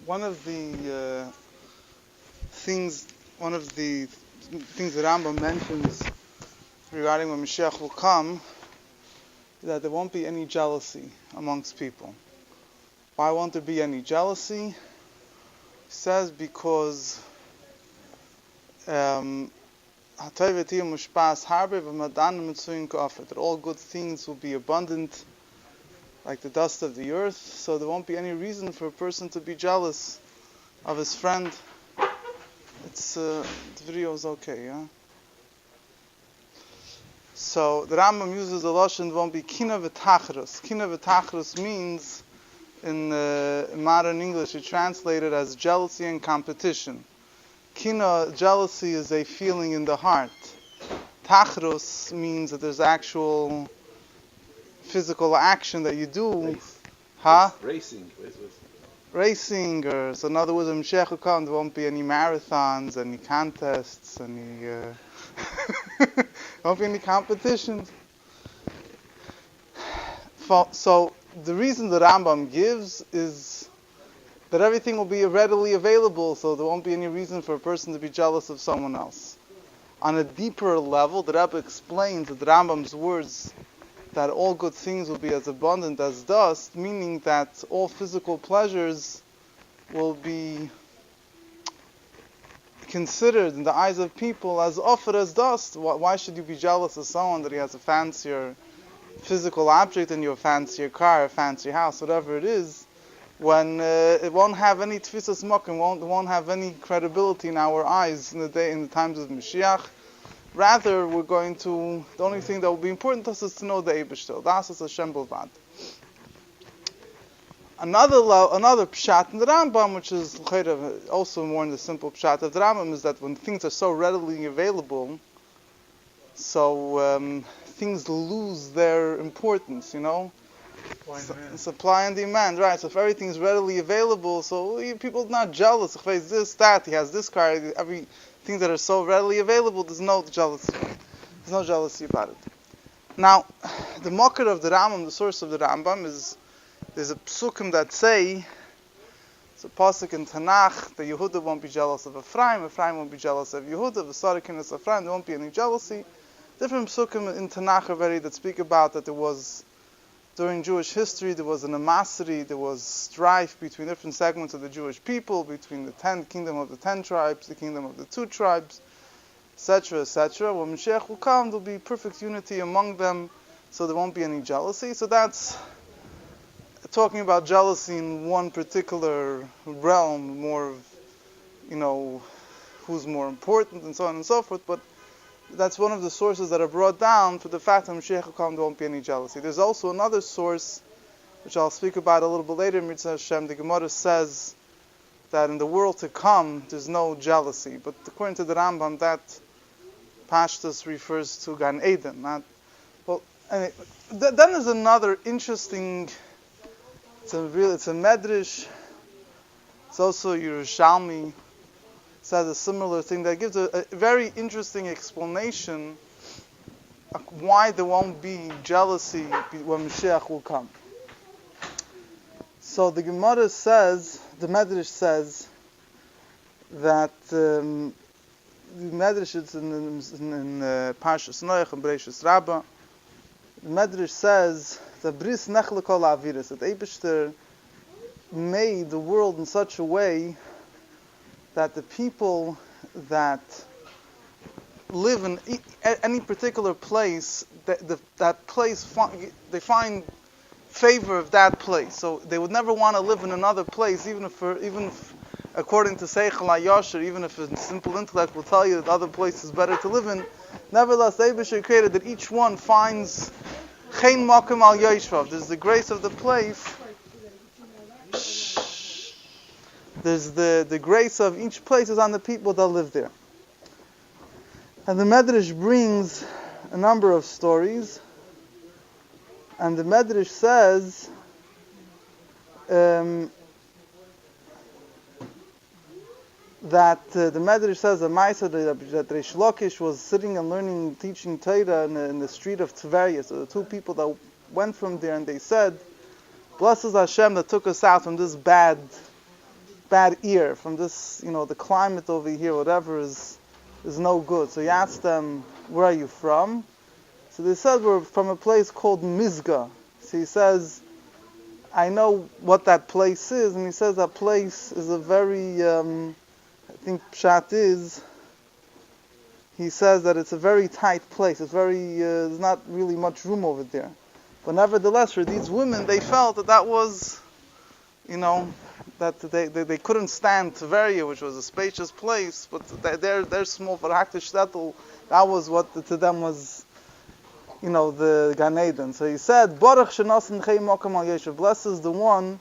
One of the things, one of the things that Rambam mentions regarding when Moshiach will come, is that there won't be any jealousy amongst people. Why won't there be any jealousy? He says because that all good things will be abundant like the dust of the earth, so there won't be any reason for a person to be jealous of his friend. The video is okay, yeah? So the Rambam uses the lashon won't be kina v'tachrus. Kina v'tachrus means, in modern English, it's translated as jealousy and competition. Kina, jealousy, is a feeling in the heart. Tachrus means that there's actual physical action that you do. Racing, or so in other words, when Moshiach will come, there won't be any marathons, any contests, there won't be any competitions. So the reason the Rambam gives is that everything will be readily available, so there won't be any reason for a person to be jealous of someone else. On a deeper level, the Rebbe explains that the Rambam's words that all good things will be as abundant as dust, meaning that all physical pleasures will be considered in the eyes of people as offered as dust. Why should you be jealous of someone that he has a fancier physical object and you have a fancier car, a fancier house, whatever it is, when it won't have any tfisas mokim, won't have any credibility in our eyes in the times of Moshiach. Rather, the only thing that will be important to us is to know the Eibishter. Das is Hashem Bilvad. Another pshat in the Rambam, which is also more in the simple pshat of the Rambam, is that when things are so readily available, so things lose their importance, Supply and demand, right? So if everything is readily available, so people are not jealous. If he's this, that, he has this car, everything that are so readily available, there's no jealousy. There's no jealousy about it. Now, the makar of the Rambam, the source of the Rambam, there's a psukim that say, it's a pasuk in Tanakh, that Yehuda won't be jealous of Ephraim won't be jealous of Yehuda, V'sarakin is Ephraim, there won't be any jealousy. Different psukim in Tanakh already that speak about that there was, during Jewish history, there was an animosity, there was strife between different segments of the Jewish people, between the kingdom of the 10 tribes, the kingdom of the 2 tribes, etc., etc. When Moshiach will come, there will be perfect unity among them, so there won't be any jealousy. So that's talking about jealousy in one particular realm, more of, who's more important, and so on and so forth, but that's one of the sources that are brought down for the fact that Moshiach will come, there won't be any jealousy. There's also another source, which I'll speak about a little bit later, Mitzvah Hashem. The Gemara says that in the world to come, there's no jealousy. But according to the Rambam, that Pashtus refers to Gan Eden. Anyway, then there's another interesting, it's a Medrash, it's also Yerushalmi, says a similar thing that gives a very interesting explanation of why there won't be jealousy when Mashiach will come. So the Gemara says, the Medrash says, that the Medrash is in Parshas Noach and Bereishis Rabbah. The Medrash says that Bris Nechle Kol Aviris, that Eibishter made the world in such a way that the people that live in any particular place, that place, they find favor of that place. So they would never want to live in another place, even if according to Seichel HaYasher, even if a simple intellect will tell you that other place is better to live in. Nevertheless, Eibishter created that each one finds Chen Makom Al Yoshvav. There's the grace of the place. There's the grace of each place is on the people that live there. And the Medrash brings a number of stories. And the Medrash says that the Medrash says that Maisa that Reish Lakish was sitting and learning, teaching Torah in the street of Tveria. So the 2 people that went from there and they said, "Blessed is Hashem that took us out from this bad bad ear, from this, the climate over here, whatever is no good. So he asked them, where are you from? So they said, we're from a place called Mizga. So he says, I know what that place is, and he says that place is a very, I think Pshat is, he says that it's a very tight place. It's very, there's not really much room over there. But nevertheless, for these women, they felt that was, that they couldn't stand Tveria, which was a spacious place, but they're small for Haktish Shtetl. That was what to them was, the Gan Eden. So he said, Baruch shenasan chei mokem al yeshiv. Blessed is the one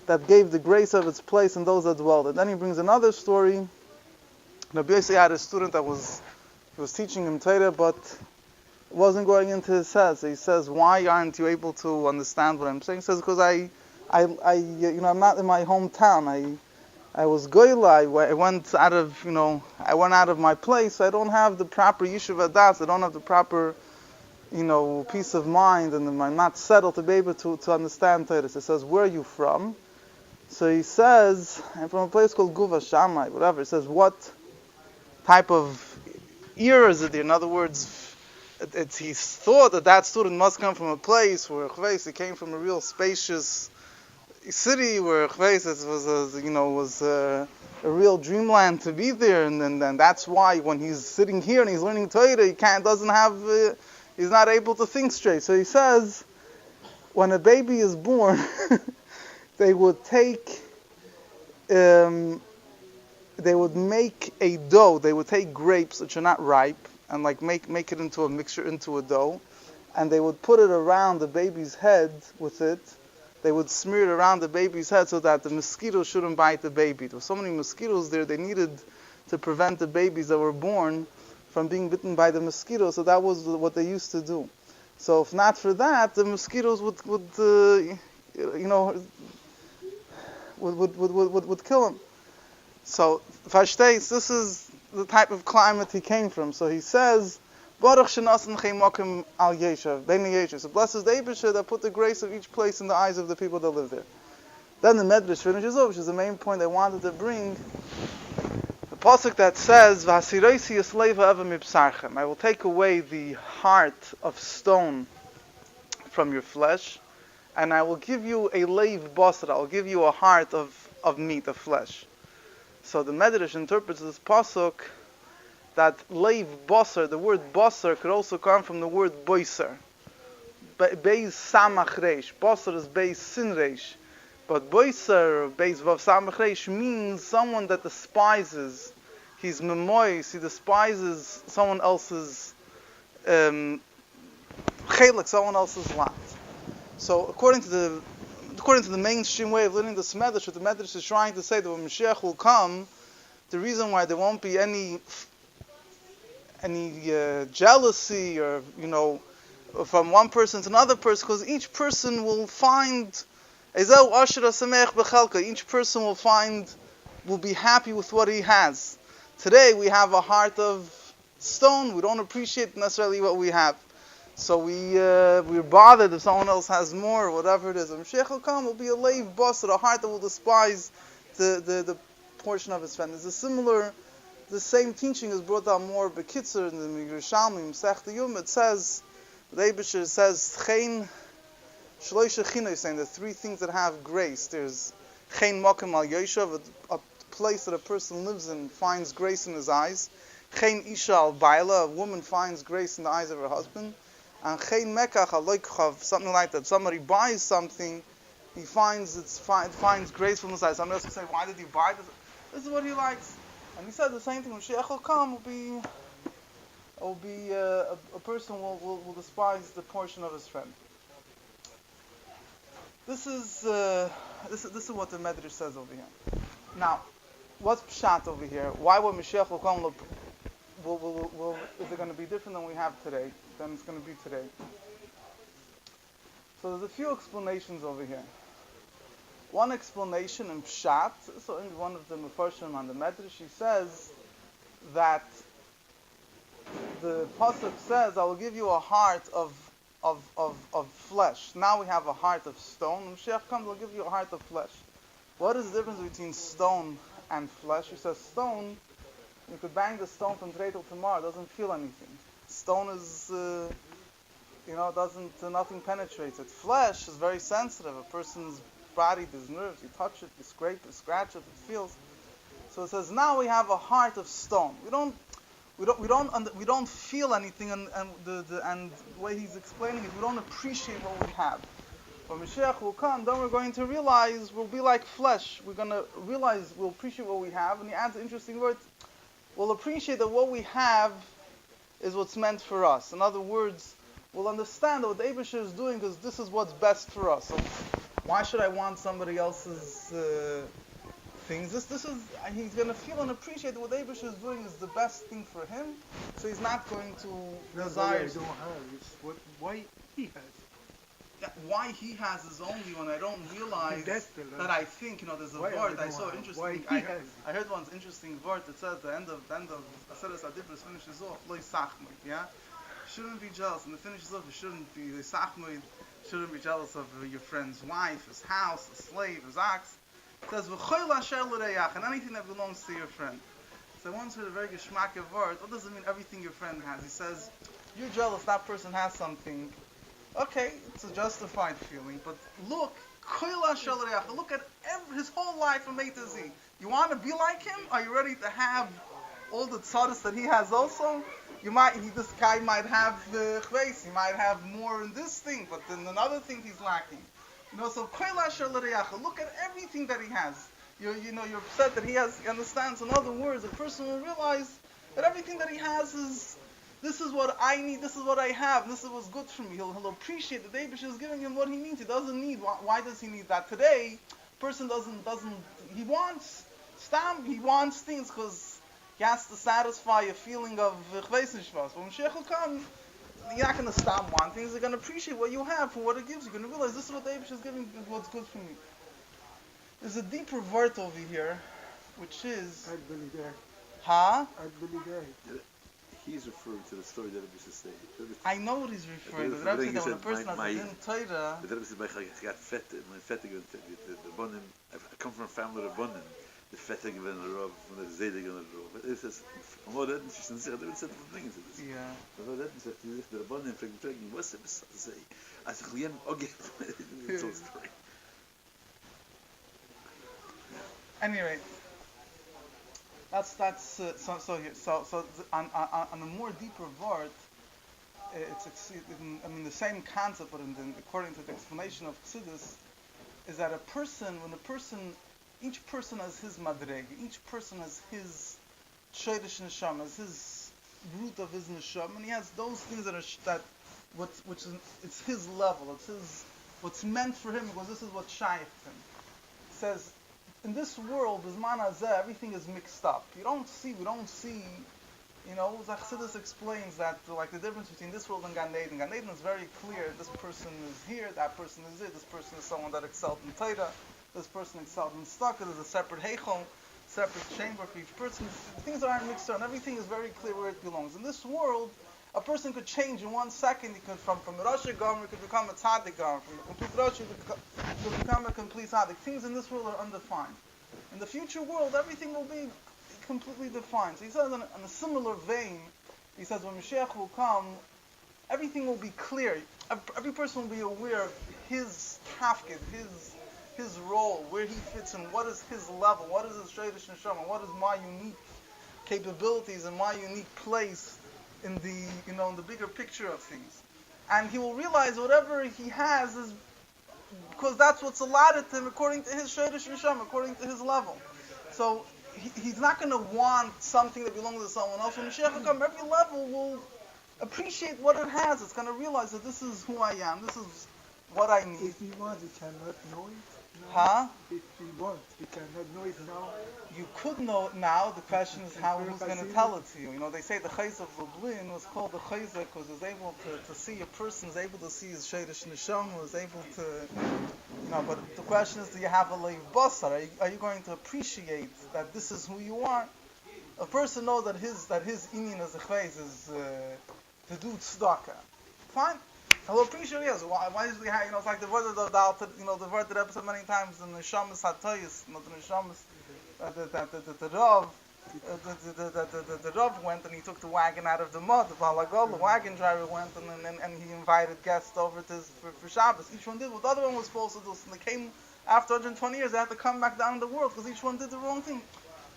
that gave the grace of its place and those that dwelled it. Then he brings another story. Rabbi Yossi had a student that was teaching him Torah, but it wasn't going into his head. So he says, why aren't you able to understand what I'm saying? He says, because I'm not in my hometown. I was goyla. I went out of my place. I don't have the proper yeshiva das. I don't have the proper, peace of mind, and I'm not settled to be able to understand Torah. So he says, where are you from? So he says, I'm from a place called Guva Shammai, whatever. He says, what type of ear is it there? In other words, he thought that student must come from a place where he came from a real spacious city where was a real dreamland to be there, and that's why when he's sitting here and he's learning Torah, he's not able to think straight. So he says, when a baby is born, they would make a dough. They would take grapes which are not ripe and make it into a mixture, into a dough, and they would put it around the baby's head with it. They would smear it around the baby's head so that the mosquitoes shouldn't bite the baby. There were so many mosquitoes there, they needed to prevent the babies that were born from being bitten by the mosquitoes, so that was what they used to do. So if not for that, the mosquitoes would kill him. So Vashtais, this is the type of climate he came from. So he says, Baruch shenasan chei mokem al yeshav, bnei yeshav. So blessed is the Eibusher that put the grace of each place in the eyes of the people that live there. Then the Medrash finishes off, which is the main point I wanted to bring. The pasuk that says, V'hasiroisi yisleiv ha'eva mibsarchem. I will take away the heart of stone from your flesh, and I will give you a leiv basar. I will give you a heart of meat, of flesh. So the Medrash interprets this pasuk that leiv basar, the word basar, could also come from the word boiser. Beis samach reish. Basar is beis sin reish. But boiser, beis vav samach reish, means someone that despises. He's memois, he despises someone else's chelik, someone else's lot. So according to the mainstream way of learning this Medrash, what the Medrash is trying to say, that when Moshiach will come, the reason why there won't be any jealousy or from one person to another person, because each person will find each person will be happy with what he has. Today we have a heart of stone. We don't appreciate necessarily what we have, so we're bothered if someone else has more or whatever it is. And Mashiach will come, will be a leiv basar, a heart that will despise the portion of his friend. The same teaching is brought down more Bekitzer in the Yerushalmi, Masechta Yom. It says, the Eibusher says, Chein Shloisha Chino, saying the three things that have grace. There's Chein Mokem Al Yoshav, a place that a person lives in, finds grace in his eyes. Chein Isha Al Baila, a woman finds grace in the eyes of her husband. And Chein Mekach Al Loikchav, something like that. Somebody buys something, he finds gracefulness in his eyes. Somebody else will say, why did he buy this? This is what he likes. And he said the same thing. When Mashiach will come, a person will despise the portion of his friend. This is what the Medrash says over here. Now, what's pshat over here? Why when Mashiach will come, is it going to be different than we have today? Than it's going to be today? So there's a few explanations over here. One explanation in Pshat, so in one of the Mefarshim on the Medrash, he says that the pasuk says, "I will give you a heart of flesh." Now we have a heart of stone. When Mashiach comes, I'll give you a heart of flesh. What is the difference between stone and flesh? He says stone, you could bang the stone from today till tomorrow, it doesn't feel anything. Stone is, nothing penetrates it. Flesh is very sensitive. A person's body, there's nerves, you touch it, you scrape it, scratch it, it feels. So it says now we have a heart of stone. We don't feel anything, and the way he's explaining it, we don't appreciate what we have. When Moshiach will come, then we're going to realize we'll be like flesh. We're going to realize we'll appreciate what we have, and he adds an interesting word. We'll appreciate that what we have is what's meant for us. In other words, we'll understand what the Eibusher is doing because this is what's best for us. So why should I want somebody else's things? He's going to feel and appreciate that what the Eibusher is doing is the best thing for him. So he's not going to desire. That's why I don't have. It's why he has. Why he has is only when I don't realize that I think, there's a word I saw interesting. I heard once interesting word that says the end of Aseres Adibros finishes off, Lo Yisachmoid, yeah? Shouldn't be jealous. And the finishes off, you shouldn't be Yisachmoid, shouldn't be jealous of your friend's wife, his house, his slave, his ox. It says, V'choil asher l'reyach, and anything that belongs to your friend. So I once heard a very geschmack of word. What does it mean, everything your friend has? He says, you're jealous, that person has something. Okay, it's a justified feeling, but look at his whole life from A to Z. You want to be like him? Are you ready to have all the tzaddis that he has also? This guy might have the chveis, he might have more in this thing, but then another thing he's lacking. So look at everything that he has. You're upset that he understands. In other words, a person will realize that everything that he has is, this is what I need, this is what I have, this is what's good for me. He'll appreciate that the Eibush is giving him what he needs. He doesn't need, why does he need that? Today, person he wants things because he has to satisfy a feeling of chveis nishvas. When Moshiach will come, you're not going to stop wanting things, you're going to appreciate what you have for what it gives you. You're going to realize this is what the Eibush is giving, what's good for me. There's a deeper word over here, which is... Huh? He's referring to the story that Rebbe is saying. I know what he's referring to. The Rebbe said that when a person has a din Torah... The Rebbe said, I got fettig, the bonim, I come from a family of bonim. The fettig of a rob, from the zedig of a rob. It says, I'm not ready, she said, they would say different things to this. Yeah. I'm not ready, the bonim, what's it say? I said, okay, it's all story. Anyway, that's so on a more deeper word, the same concept, but according to the explanation of Chassidus, is that each person has his madrega, each person has his sheidish neshama, has his root of his neshama, and he has those things it's his level, it's what's meant for him, because this is what's shaykh to him. It says, in this world, everything is mixed up. We don't see, Chassidus explains that, like the difference between this world and Gan Eden. Gan Eden is very clear. This person is here, that person is it. This person is someone that excelled in Torah. This person excelled in Stucca. There's a separate heichal, separate chamber for each person. Things aren't mixed up, and everything is very clear where it belongs. In this world, a person could change in 1 second. He could, from a Rosh Gomer, could become a Tzaddik Gomer. From a complete Rosh, he could become a complete Tzaddik. Things in this world are undefined. In the future world, everything will be completely defined. So he says, in a similar vein, he says, when Moshiach will come, everything will be clear. Every person will be aware of his tafkid, his role, where he fits in, what is his level, what is his sheidish neshama, what is my unique capabilities and my unique place in the bigger picture of things. And he will realize whatever he has is because that's what's allotted to him according to his sheidish neshama, according to his level. So he's not going to want something that belongs to someone else. When Moshiach will come, every level will appreciate what it has. It's going to realize that this is who I am, this is what I need. If he wants, he cannot know it. Huh? If he wants, he cannot know it now. You could know it now. The question is who's going to tell it to you. They say the chayz of Lublin was called the chayz because it's able to see a person, is able to see his sheidish neshama, is able to, but the question is, do you have a leiv basar? Are you going to appreciate that this is who you are? A person knows that his inyan as a chayz is to do tzedakah. Fine. He'll appreciate, yes. Why usually, it's like the word of the word that I've said many times in the Neshamas Hatoyis, the Neshamas, the Rav, the Rav went and he took the wagon out of the mud. The Balagol, the wagon driver went and he invited guests over for Shabbos. Each one did what the other one was supposed to do. So they came after 120 years. They had to come back down in the world because each one did the wrong thing.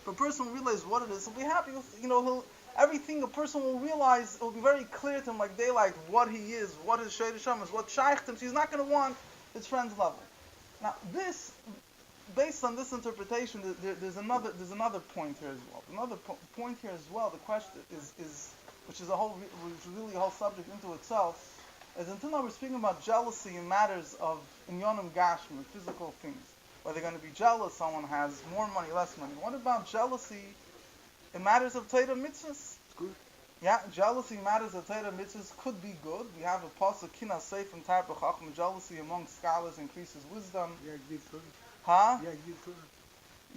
If a person will realize what it is, he'll be happy. Everything a person will realize, it will be very clear to him like daylight what he is, what his Shei Hashem is, what Shaykh him. So he's not going to want his friend's level. Now this, based on this interpretation, there's another point here as well. Another point here as well. The question is which is really a whole subject into itself, is until now we're speaking about jealousy in matters of inyonim gashmi, physical things. Are they going to be jealous? Someone has more money, less money. What about jealousy in matters of Torah mitzvahs? Good. Yeah, jealousy in matters of Torah mitzvahs could be good. We have a pasuk kina seif and type of chacham. Jealousy among scholars increases wisdom. Yeah, good Torah. Huh? Yeah, good Torah.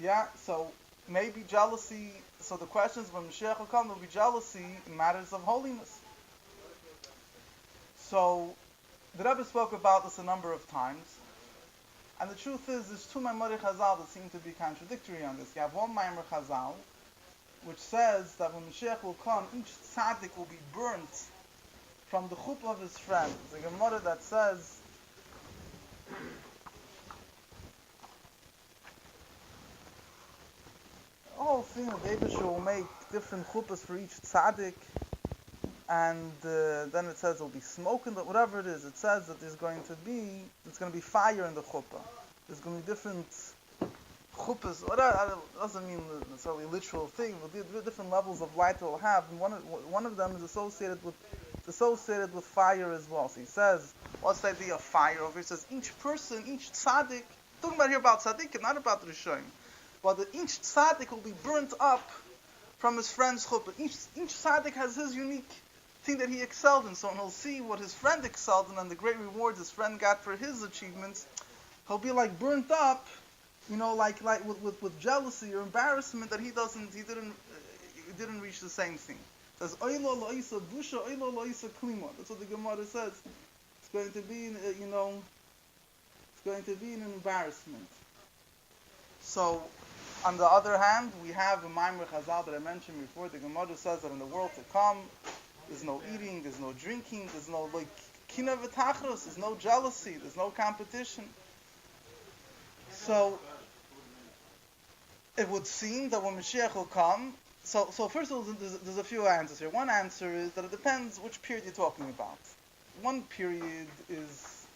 Yeah, so maybe jealousy. So the question is when Moshiach will come, there will be jealousy in matters of holiness. So the Rebbe spoke about this a number of times. And the truth is, there's two Maimorei Chazal that seem to be contradictory on this. You have one Maimor Chazal, which says that when Mashiach will come, each tzaddik will be burnt from the chuppah of his friend. There's a Gemara that says, the whole thing that David will make different chuppahs for each tzaddik, and then it says there'll be smoke in whatever it is. It says that there's going to be fire in the chuppah. There's going to be different chuppahs. Whatever, it doesn't mean necessarily a literal thing, but different levels of light it will have. And one of them is associated with fire as well. So he says, what's the idea of fire over here? He says each person, each tzaddik, talking about here about tzaddik, not about Rishonim, but that each tzaddik will be burnt up from his friend's chuppah. Each tzaddik has his unique thing that he excelled in. So when he'll see what his friend excelled in and the great rewards his friend got for his achievements, he'll be like burnt up, like with jealousy or embarrassment that he didn't reach the same thing. It says oilo lo isa busha, oilo lo isa klima. That's what the Gemara says. It's going to be it's going to be an embarrassment. So on the other hand, we have a Maimor Chazal that I mentioned before. The Gemara says that in the world to come, there's no eating, there's no drinking, there's no kina v'tachros, there's no jealousy, there's no competition. So it would seem that when Mashiach will come, so first of all, there's a few answers here. One answer is that it depends which period you're talking about. One period is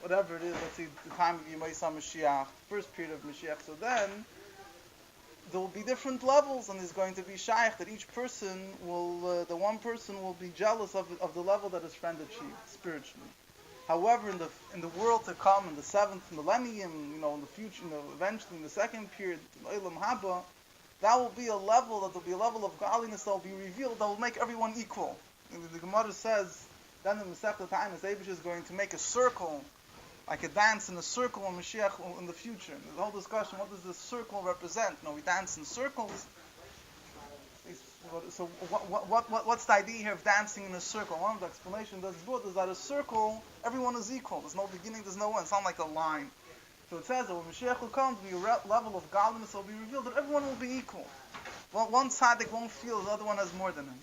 whatever it is, let's say the time of Yemaisa Mashiach, first period of Mashiach. So then there will be different levels, and there's going to be shaykh that each person the one person will be jealous of the level that his friend achieved spiritually. However, in the world to come, in the seventh millennium, in the future, eventually in the second period, Olam Haba, that will be a level of godliness that will be revealed that will make everyone equal. The Gemara says, then the Masechta Ta'anis Eibush is going to make a circle, like a dance in a circle in Mashiach in the future. The whole discussion, what does this circle represent? We dance in circles. So what's the idea here of dancing in a circle? One of the explanations that's good is that a circle, everyone is equal. There's no beginning, there's no end. It's not like a line. So it says that when Mashiach will come, to be a level of godliness will be revealed, that everyone will be equal. Well, one tzaddik won't feel the other one has more than him.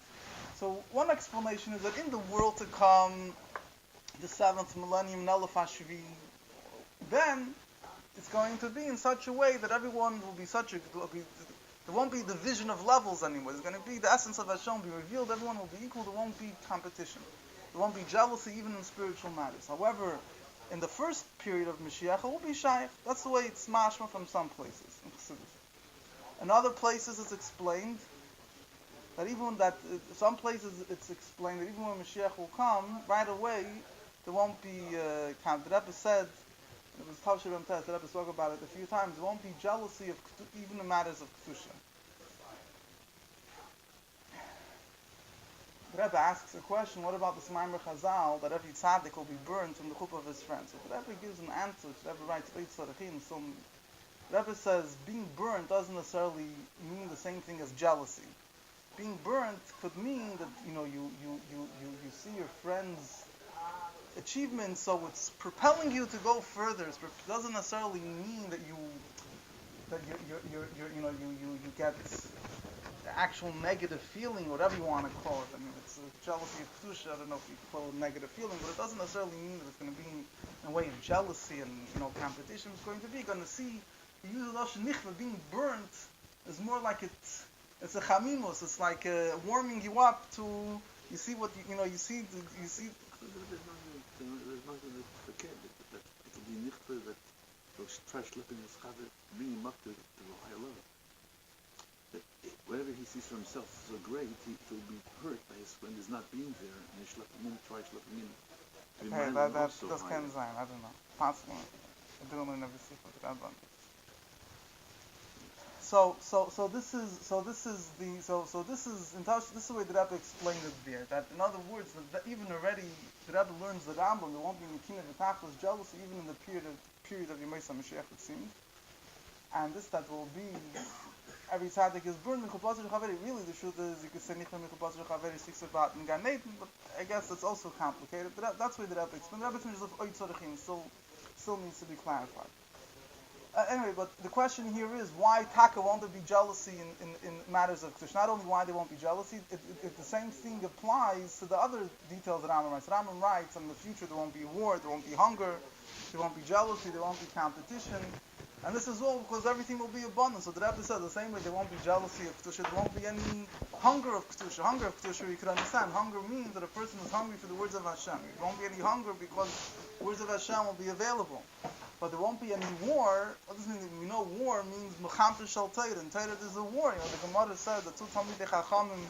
So one explanation is that in the world to come, the seventh millennium, Nelef HaShvi, then it's going to be in such a way that everyone will be there won't be division of levels anymore. There's going to be the essence of Hashem be revealed. Everyone will be equal. There won't be competition. There won't be jealousy even in spiritual matters. However, in the first period of Mashiach, it will be shaykh. That's the way it's mashma from some places. In other places, it's explained that some places it's explained that even when Mashiach will come, right away, there won't be, the Rebbe said, it was Tav Shiram Test, the Rebbe spoke about it a few times, there won't be jealousy of even in matters of Kedusha. The Rebbe asks a question, what about this Maimor Chazal, that every tzaddik will be burned from the chuppah of his friends? So the Rebbe gives an answer, the Rebbe writes, the Rebbe says, being burned doesn't necessarily mean the same thing as jealousy. Being burnt could mean that you see your friends achievement, so it's propelling you to go further. It doesn't necessarily mean that you get the actual negative feeling, whatever you want to call it. I mean, it's jealousy of kedusha. I don't know if you call it negative feeling, but it doesn't necessarily mean that it's going to be in a way of jealousy and competition. It's going to be going to see the use of lashon nichva, being burnt, is more like it's a chamimus. It's like warming you up to you see what you see. There's nothing that forget that it'll be nichva that they'll try schlepping his chavit, bring him up to a higher level. That whatever he sees for himself so great, he'll be hurt by his friend is not being there, and he try schlepping him. Okay, that's kind of I don't know. Possible. I don't know. Never see what that one. So this is in touch. This is the way the Rebbe explained it there. That in other words, that even already the Rebbe learns the Rambam. There won't be Nikina v'Tachlis jealousy even in the period of Yemei Moshiach, it seems. And this that will be every tzaddik is burned in Chuppah Chaveri. Really, the truth is you could say Nichna Chuppah Chaveri speaks about in Gan Eden, but I guess it's also complicated. But that's why the Rebbe explained. The Rebbe explains of Oy Tzorichin still needs to be clarified. Anyway, but the question here is why Taka won't there be jealousy in matters of Kedusha? Not only why there won't be jealousy, the same thing applies to the other details that Rambam writes. Rambam writes in the future there won't be war, there won't be hunger, there won't be jealousy, there won't be competition. And this is all because everything will be abundant. So the Rebbe said the same way there won't be jealousy of Kedusha, there won't be any hunger of Kedusha. Hunger of Kedusha, you could understand. Hunger means that a person is hungry for the words of Hashem. There won't be any hunger because the words of Hashem will be available. But there won't be any war. What does it mean? We know war means Mechamter Shal Torah. And Torah is a war. The Gemara says that two Talmidei Chachamim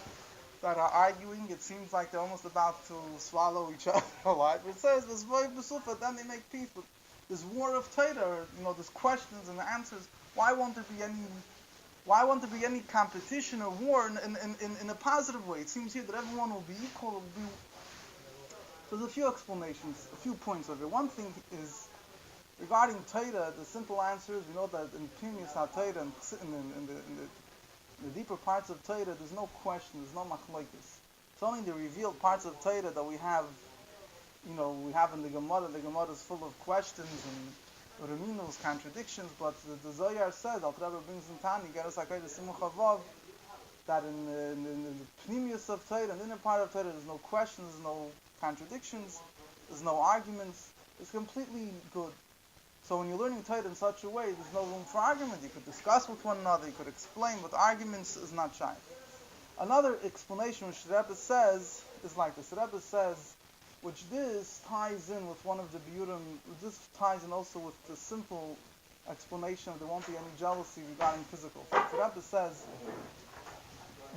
that are arguing, it seems like they're almost about to swallow each other alive. It says, then they make peace. But this war of Torah, there's questions and answers. Why won't there be any competition or war in a positive way? It seems here that everyone will be equal. There's a few explanations, a few points of it. One thing is, regarding Torah, the simple answer is, we know that in Pnimius HaTorah, in the deeper parts of Torah, there's no question, there's no machlokes. It's only the revealed parts of Torah that we have in the Gemara. The Gemara is full of questions and Raminos, contradictions, but the Zohar says, Al Rebbe brings in Tani, Geras HaKodesh Simcha Vav, that in the Pnimius of Torah, in the inner part of Torah, there's no questions, there's no contradictions, there's no arguments. It's completely good. So when you're learning Torah in such a way, there's no room for argument. You could discuss with one another, you could explain, but arguments is not shy. Another explanation which the Rebbe says is like this. The Rebbe says, which this ties in with one of the Biurim, this ties in also with the simple explanation of there won't be any jealousy regarding physical things. The Rebbe says,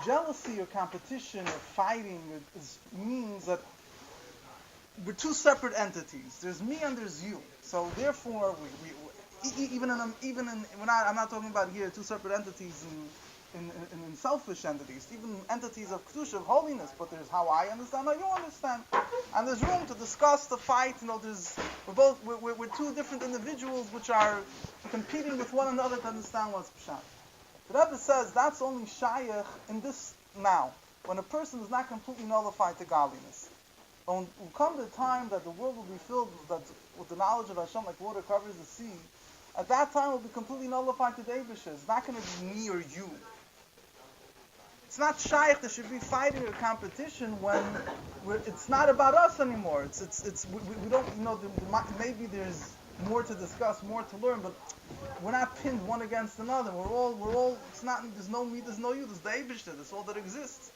jealousy or competition or fighting means that we're two separate entities. There's me and there's you. So therefore, I'm not talking about here two separate entities in selfish entities, even entities of kedusha, of holiness. But there's how I understand, how you understand, and there's room to discuss the fight. We're two different individuals which are competing with one another to understand what's pshat. The Rebbe says that's only shayach in this now, when a person is not completely nullified to godliness. When will come the time that the world will be filled with the knowledge of Hashem like water covers the sea, at that time it will be completely nullified to the Eibusha. It's not going to be me or you. It's not shaykh. There should be fighting or competition when it's not about us anymore. We don't maybe there's more to discuss, more to learn, but we're not pinned one against another. We're all. It's not. There's no me. There's no you. There's the Eibusha. That's all that exists.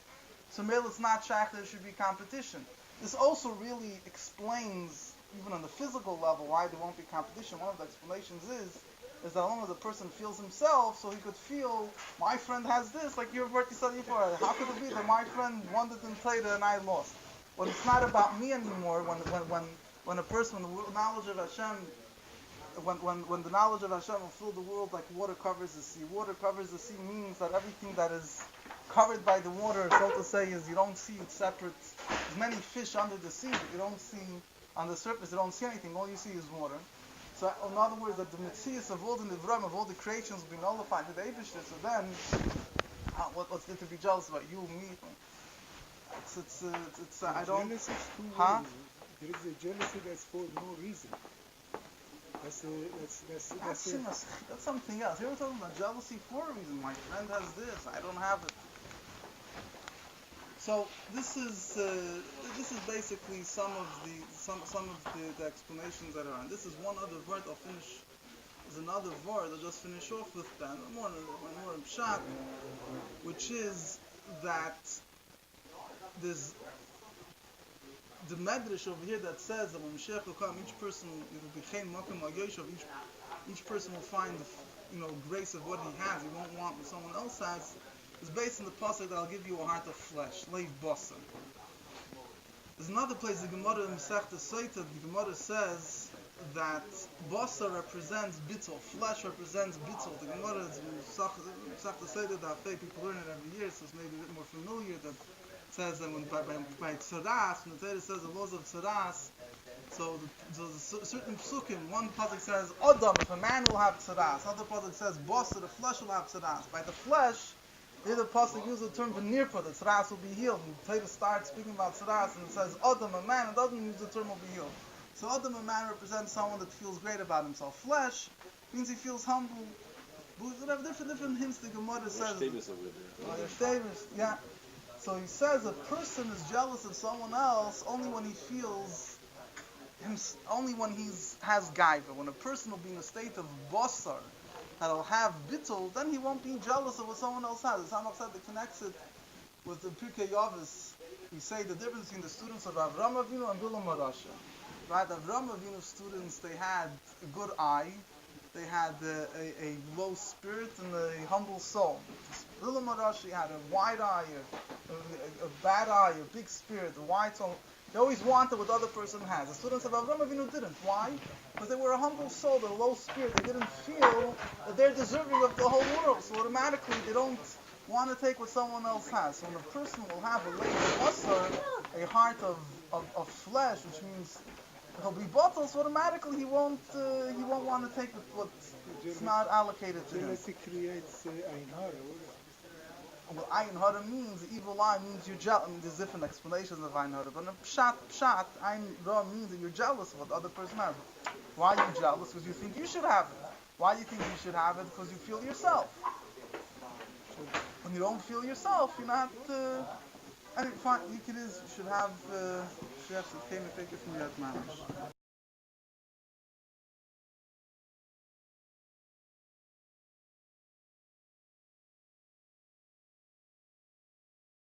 So maybe it's not shaykh. There should be competition. This also really explains, even on the physical level, why there won't be competition. One of the explanations is that as long as a person feels himself, so he could feel, my friend has this, like you've already said before, how could it be that my friend won the Torah and I lost? When it's not about me anymore, when a person, when the knowledge of Hashem, when the knowledge of Hashem will fill the world like water covers the sea. Water covers the sea means that everything that is covered by the water, so to say, is you don't see it separate. There's many fish under the sea, but you don't see, on the surface, you don't see anything. All you see is water. So, in other words, that the Metzius of all the Nivram, of all the creations will be nullified to the Eibusha. So then, what's there to be jealous about? You, me? I don't... Huh? There is a jealousy that's for no reason. That's something else. Here we're talking about jealousy for a reason. My friend has this, I don't have it. So this is basically some of the explanations that are on. This is one other word I'll finish. There's another word I'll just finish off with then, more in pshat, which is that there's the medrash over here that says that when Moshiach will come, each person it will be chen makom ha'yoshav. Each person will find grace of what he has. He won't want what someone else has. It's based on the pasuk that I'll give you a heart of flesh, leiv basar. There's another place, the Gemara in Masechta Sotah, the Gemara says that basar represents bittul, flesh represents bittul. The Gemara is in Masechta Sotah that people learn it every year, so it's maybe a bit more familiar. That says that when by tzaras, when the Torah says the laws of tzaras, so there's certain psukim. One pasuk says Adam, if a man will have tzaras. Another pasuk says basar, the flesh will have tzaras. By the flesh, here the pasuk uses the term v'nirpa, the tzaras will be healed. And the Torah starts speaking about tzaras, and it says Adam, a man, and doesn't use the term will be healed. So Adam, a man, represents someone that feels great about himself. Flesh means he feels humble. But there are different hints the Gemara says. Yeah. So he says a person is jealous of someone else only when he feels only when he has gaiva. When a person will be in a state of basar, that'll have bittul, then he won't be jealous of what someone else has. The Samach said that connects it with the Pirkei Yavis. We say the difference between the students of Avram Avinu and Bilam Harasha. Right, Avram Avinu students, they had a good eye, they had a low spirit and a humble soul. Bilam Harasha had a wide eye, a bad eye, a big spirit, a wide soul. They always wanted what the other person has. The students of Avram Avinu didn't. Why? Because they were a humble soul, they're a low spirit. They didn't feel that they're deserving of the whole world. So automatically they don't want to take what someone else has. So when a person will have a leiv basar, a heart of flesh, which means he'll be bottled, so automatically he won't want to take what's not allocated to him. Jealousy creates ayin hara. Well, ayin hara means, the evil eye means you're jealous. I mean, there's different explanations of ayin hara, but in pshat, ayin hara means that you're jealous of what the other person has. Why are you jealous? Because you think you should have it. Why do you think you should have it? Because you feel yourself. When you don't feel yourself, you're not. I mean, fine. You should have. Should have some came and take it from your manners.